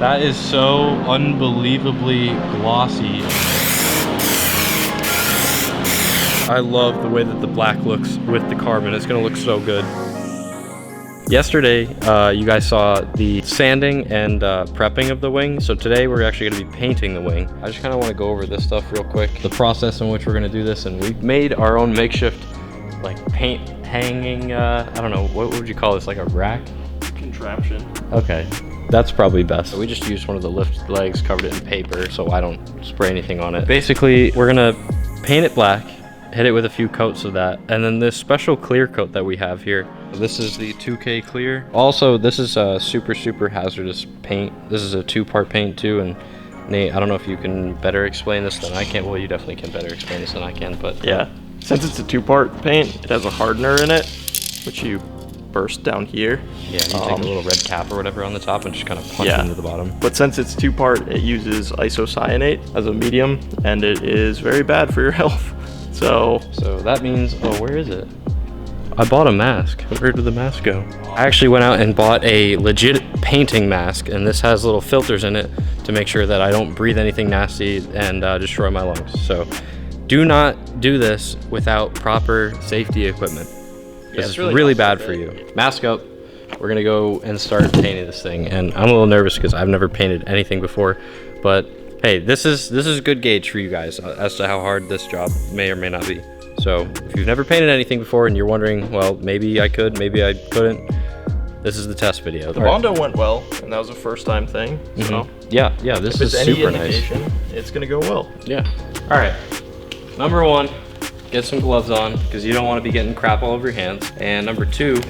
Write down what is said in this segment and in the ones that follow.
That is so unbelievably glossy. I love the way that the black looks with the carbon. It's gonna look so good. Yesterday, you guys saw the sanding and prepping of the wing. So today we're actually gonna be painting the wing. I just kinda wanna go over this stuff real quick. The process in which we're gonna do this, and we've made our own makeshift like paint hanging, I don't know, what would you call this, like a rack? Contraption. Okay, that's probably best. We just used one of the lift legs, covered it in paper so I don't spray anything on it. Basically, we're gonna paint it black, hit it with a few coats of that, and then this special clear coat that we have here. This is the 2K clear. Also, this is a super hazardous paint. This is a 2-part paint too, and Nate, I don't know if you can better explain this than I can. Well, you definitely can better explain this than I can, but yeah. Since it's a 2-part paint, it has a hardener in it, which you burst down here. Yeah, you take a little red cap or whatever on the top and just kind of punch it into the bottom. But since it's 2-part, it uses isocyanate as a medium, and it is very bad for your health. So that means, oh, where is it? I bought a mask. Where did the mask go? I actually went out and bought a legit painting mask, and this has little filters in it to make sure that I don't breathe anything nasty and destroy my lungs. So do not do this without proper safety equipment. This is really bad for you. Mask up. We're gonna go and start painting this thing, and I'm a little nervous because I've never painted anything before, but hey, this is a good gauge for you guys as to how hard this job may or may not be. So if you've never painted anything before and you're wondering, well, maybe I could, maybe I couldn't, this is the test video. The Bondo went well, and that was a first-time thing. So yeah, this is super nice. It's gonna go well. Yeah. All right. Number 1, get some gloves on because you don't want to be getting crap all over your hands. And number 2,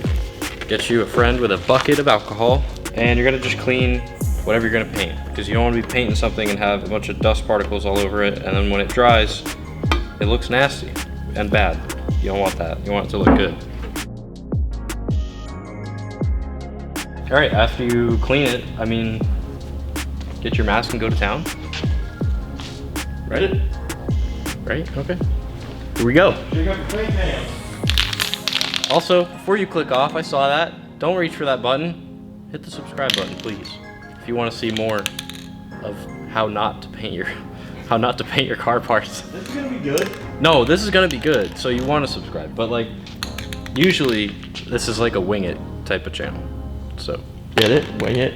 get you a friend with a bucket of alcohol, and you're gonna just clean whatever you're gonna paint, because you don't want to be painting something and have a bunch of dust particles all over it, and then when it dries, it looks nasty and bad. You don't want that. You want it to look good. All right, after you clean it, I mean, get your mask and go to town. Right? Right? Okay. Here we go. Also, before you click off, I saw that. Don't reach for that button. Hit the subscribe button, please. If you want to see more of how not to paint your car parts. This is gonna be good. No, this is gonna be good. So you want to subscribe, but like usually this is like a wing it type of channel. So get it? Wing it.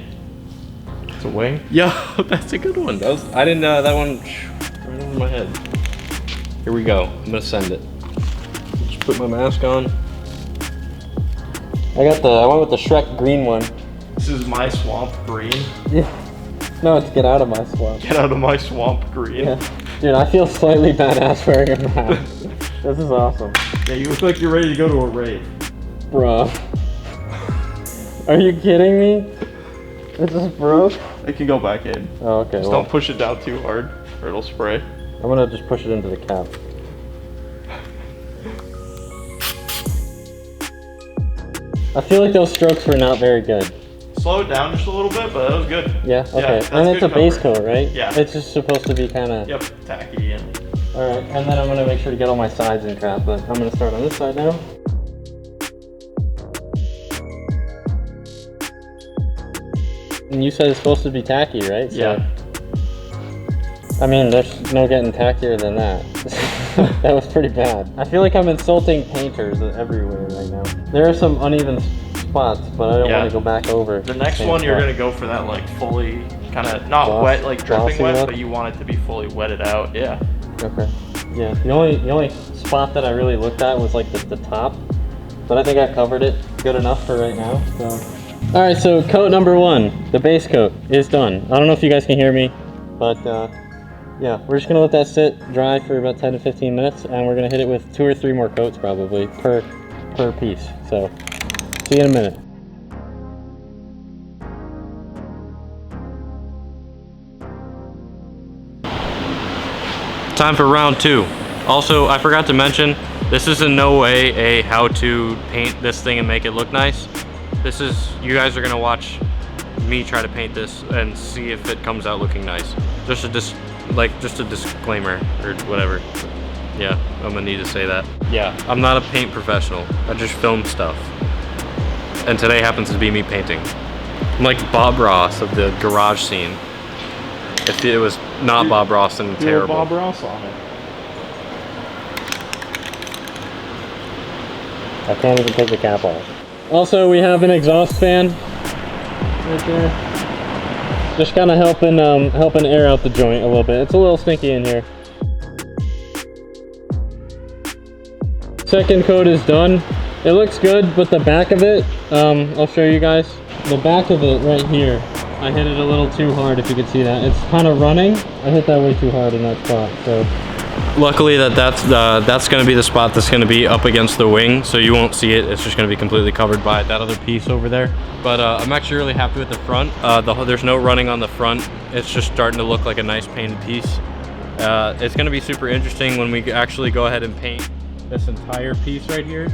It's a wing. Yeah, that's a good one. I didn't know that one right over my head. Here we go. I'm gonna send it. Just put my mask on. I went with the Shrek green one. This is my swamp green. Yeah. No, it's get out of my swamp. Get out of my swamp green. Yeah. Dude, I feel slightly badass wearing a mask. This is awesome. Yeah, you look like you're ready to go to a rave. Bro. Are you kidding me? It just broke? It can go back in. Oh, okay. Just don't push it down too hard or it'll spray. I'm gonna just push it into the cap. I feel like those strokes were not very good. Slow it down just a little bit, but that was good. Yeah, okay. And it's a base coat, right? Yeah. It's just supposed to be kind of... Yep, tacky. And... Alright, and then I'm going to make sure to get all my sides in crap, but I'm going to start on this side now. And you said it's supposed to be tacky, right? So, yeah. I mean, there's no getting tackier than that. That was pretty bad. I feel like I'm insulting painters everywhere right now. There are some uneven spots, but I don't want to go back over. The next one, you're going to go for that like fully kind of not wet, like dripping wet, but you want it to be fully wetted out. Yeah. Okay. Yeah. The only spot that I really looked at was like the top, but I think I covered it good enough for right now. So. All right. So coat number 1, the base coat, is done. I don't know if you guys can hear me, but yeah, we're just gonna let that sit dry for about 10 to 15 minutes, and we're gonna hit it with 2 or 3 more coats probably per piece. So. See you in a minute. Time for round 2. Also, I forgot to mention, this is in no way a how to paint this thing and make it look nice. This is, you guys are gonna watch me try to paint this and see if it comes out looking nice. Just a disclaimer or whatever. Yeah, I'm gonna need to say that. Yeah, I'm not a paint professional. I just film stuff. And today happens to be me painting. I'm like Bob Ross of the garage scene. If it was not Bob Ross, then terrible. Bob Ross on it. I can't even take the cap off. Also, we have an exhaust fan right there. Just kind of helping air out the joint a little bit. It's a little stinky in here. Second coat is done. It looks good, but the back of it, I'll show you guys. The back of it right here, I hit it a little too hard, if you could see that. It's kind of running. I hit that way too hard in that spot, so. Luckily that's going to be the spot that's going to be up against the wing, so you won't see it. It's just going to be completely covered by that other piece over there. But I'm actually really happy with the front. There's no running on the front. It's just starting to look like a nice painted piece. It's going to be super interesting when we actually go ahead and paint this entire piece right here,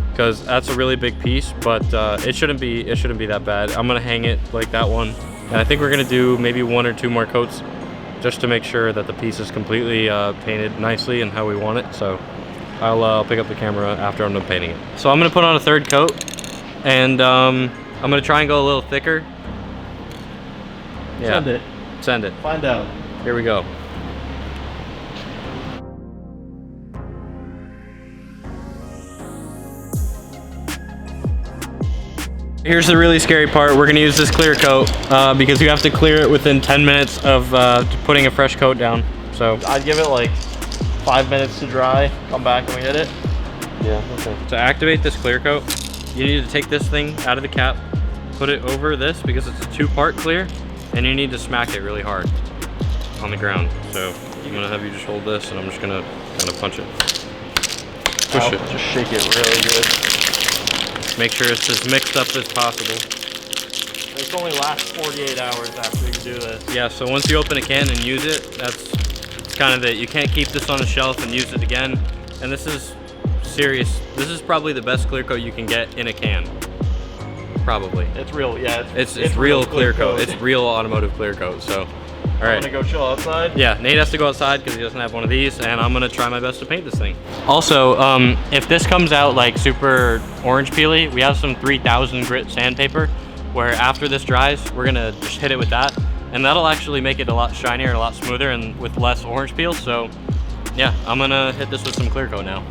because that's a really big piece, but it shouldn't be that bad. I'm going to hang it like that one, and I think we're going to do maybe 1 or 2 more coats just to make sure that the piece is completely painted nicely and how we want it. So I'll pick up the camera after I'm done painting it. So I'm gonna put on a 3rd coat, and I'm gonna try and go a little thicker. Yeah. Send it. Send it. Find out. Here we go. Here's the really scary part. We're gonna use this clear coat because you have to clear it within 10 minutes of putting a fresh coat down. So I'd give it like 5 minutes to dry, come back and we hit it. Yeah, okay. To activate this clear coat, you need to take this thing out of the cap, put it over this because it's a 2-part clear, and you need to smack it really hard on the ground. So I'm gonna have you just hold this, and I'm just gonna kind of punch it. Push it. Just shake it really good. Make sure it's as mixed up as possible. This only lasts 48 hours after you do this. Yeah, so once you open a can and use it, that's kind of it. You can't keep this on a shelf and use it again. And this is serious. This is probably the best clear coat you can get in a can. Probably. It's real, yeah. It's real clear coat. It's real automotive clear coat, so. All right. I'm gonna go chill outside? Yeah, Nate has to go outside because he doesn't have one of these, and I'm gonna try my best to paint this thing. Also, if this comes out like super orange peely, we have some 3000 grit sandpaper, where after this dries, we're gonna just hit it with that, and that'll actually make it a lot shinier and a lot smoother and with less orange peel. So yeah, I'm gonna hit this with some clear coat now.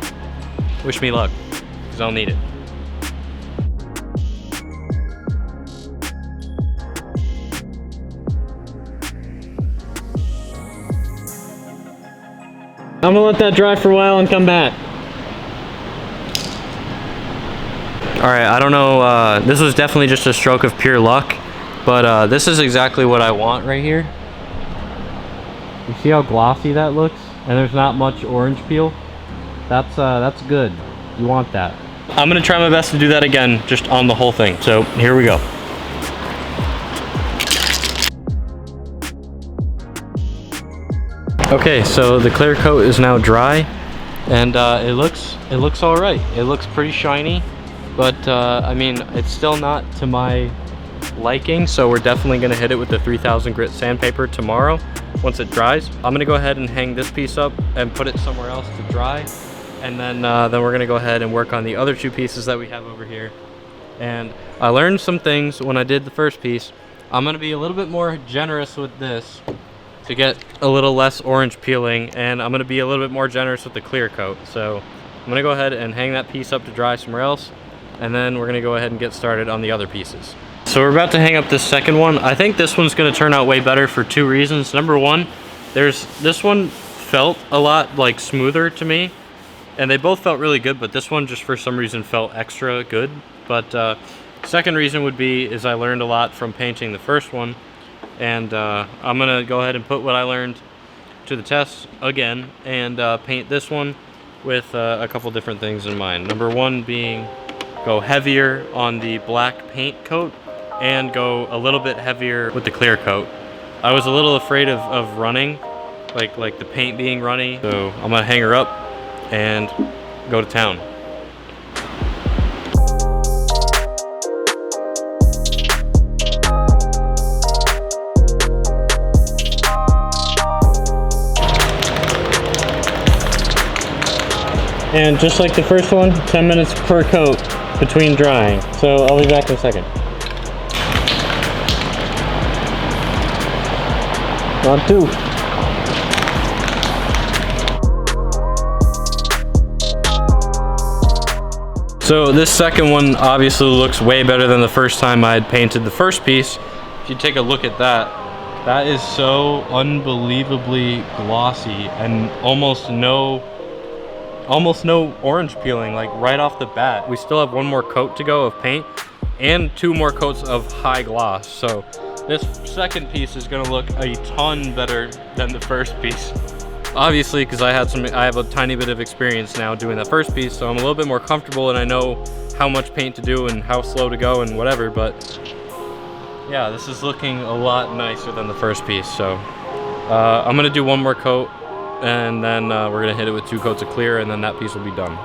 Wish me luck, because I'll need it. I'm gonna let that dry for a while and come back. All right, I don't know, this was definitely just a stroke of pure luck, but this is exactly what I want right here. You see how glossy that looks? And there's not much orange peel. That's good. You want that. I'm gonna try my best to do that again, just on the whole thing. So here we go. Okay, so the clear coat is now dry, and it looks all right. It looks pretty shiny, but I mean, it's still not to my liking, so we're definitely gonna hit it with the 3000 grit sandpaper tomorrow once it dries. I'm gonna go ahead and hang this piece up and put it somewhere else to dry, and then we're gonna go ahead and work on the other 2 pieces that we have over here. And I learned some things when I did the first piece. I'm gonna be a little bit more generous with this to get a little less orange peeling, and I'm gonna be a little bit more generous with the clear coat. So I'm gonna go ahead and hang that piece up to dry somewhere else, and then we're gonna go ahead and get started on the other pieces. So we're about to hang up this second one. I think this one's gonna turn out way better for 2 reasons. Number one, this one felt a lot like smoother to me, and they both felt really good, but this one just for some reason felt extra good. But second reason would be is I learned a lot from painting the first one, and I'm gonna go ahead and put what I learned to the test again and paint this one with a couple different things in mind. Number one being go heavier on the black paint coat and go a little bit heavier with the clear coat. I was a little afraid of running, like the paint being runny, so I'm gonna hang her up and go to town. And just like the first one, 10 minutes per coat between drying. So I'll be back in a second. On 2. So this second one obviously looks way better than the first time I had painted the first piece. If you take a look at that, that is so unbelievably glossy and almost no orange peeling, like right off the bat. We still have one more coat to go of paint and 2 more coats of high gloss. So this second piece is gonna look a ton better than the first piece. Obviously, because I have a tiny bit of experience now doing that first piece, so I'm a little bit more comfortable and I know how much paint to do and how slow to go and whatever, but yeah, this is looking a lot nicer than the first piece. So I'm gonna do one more coat and then we're gonna hit it with 2 coats of clear and then that piece will be done.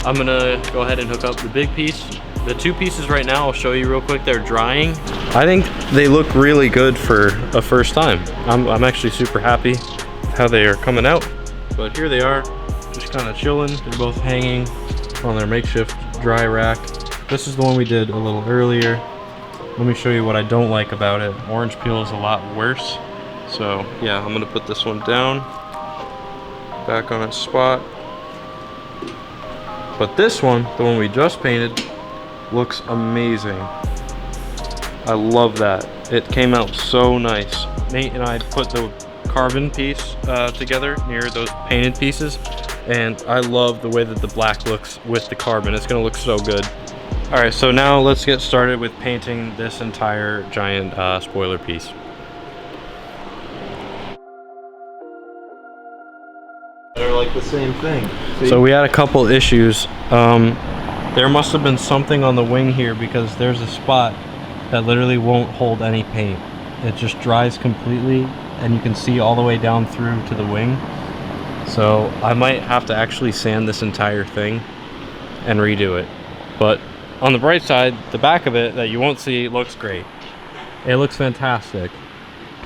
I'm gonna go ahead and hook up the big piece. The 2 pieces right now, I'll show you real quick, they're drying. I think they look really good for a first time. I'm actually super happy how they are coming out. But here they are, just kind of chilling. They're both hanging on their makeshift dry rack. This is the one we did a little earlier. Let me show you what I don't like about it. Orange peel is a lot worse. So yeah, I'm gonna put this one down, back on its spot. But this one, the one we just painted, looks amazing. I love that. It came out so nice. Nate and I put the carbon piece together near those painted pieces, and I love the way that the black looks with the carbon. It's gonna look so good. All right, so now let's get started with painting this entire giant spoiler piece. They're like the same thing. See? So we had a couple issues. There must have been something on the wing here because there's a spot that literally won't hold any paint. It just dries completely and you can see all the way down through to the wing. So I might have to actually sand this entire thing and redo it. But on the bright side, the back of it that you won't see looks great. It looks fantastic.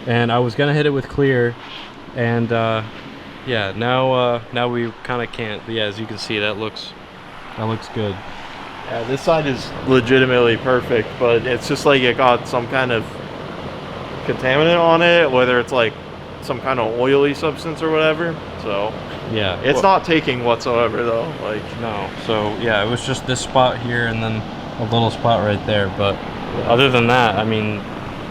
And I was gonna hit it with clear and yeah, now we kind of can't. But yeah, as you can see, that looks good. Yeah, this side is legitimately perfect, but it's just like it got some kind of contaminant on it, whether it's like some kind of oily substance or whatever. So yeah, it's not taking whatsoever though. Like no. So yeah, it was just this spot here and then a little spot right there. But other than that, I mean,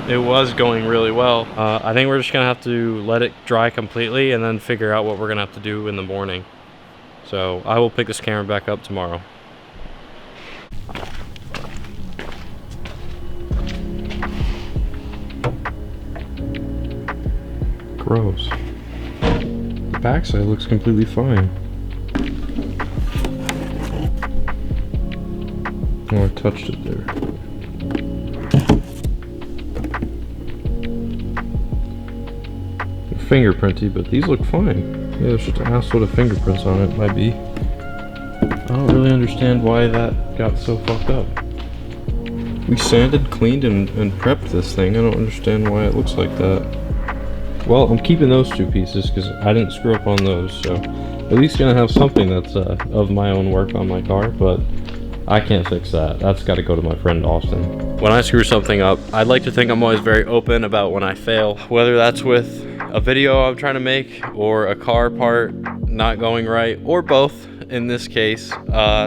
it was going really well. I think we're just gonna have to let it dry completely and then figure out what we're gonna have to do in the morning. So I will pick this camera back up tomorrow. Gross. The backside looks completely fine. Oh, I touched it there. Fingerprinty, but these look fine. Yeah, there's just an assload of fingerprints on it, might be. I don't really understand why that got so fucked up. We sanded, cleaned, and prepped this thing. I don't understand why it looks like that. Well, I'm keeping those 2 pieces because I didn't screw up on those, so at least gonna have something that's of my own work on my car, but I can't fix that. That's gotta go to my friend Austin. When I screw something up, I'd like to think I'm always very open about when I fail, whether that's with a video I'm trying to make or a car part not going right, or both in this case.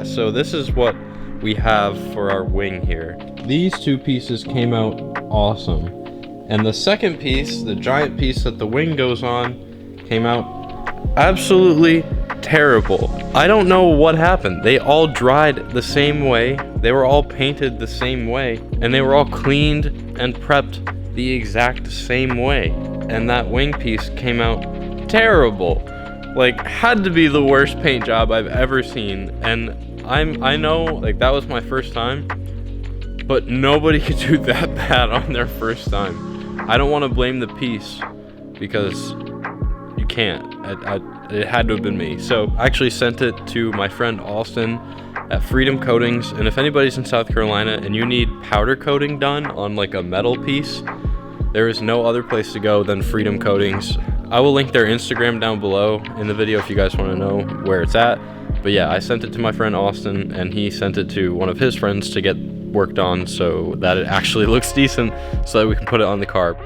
So this is what we have for our wing here. These 2 pieces came out awesome. And the second piece, the giant piece that the wing goes on, came out absolutely terrible. I don't know what happened. They all dried the same way. They were all painted the same way. And they were all cleaned and prepped the exact same way. And that wing piece came out terrible. Like, had to be the worst paint job I've ever seen. And I know, like, that was my first time, but nobody could do that bad on their first time. I don't want to blame the piece because you can't. It had to have been me. So I actually sent it to my friend Austin at Freedom Coatings. And if anybody's in South Carolina and you need powder coating done on like a metal piece, there is no other place to go than Freedom Coatings. I will link their Instagram down below in the video if you guys want to know where it's at. But yeah, I sent it to my friend Austin, and he sent it to one of his friends to get worked on so that it actually looks decent, so that we can put it on the car.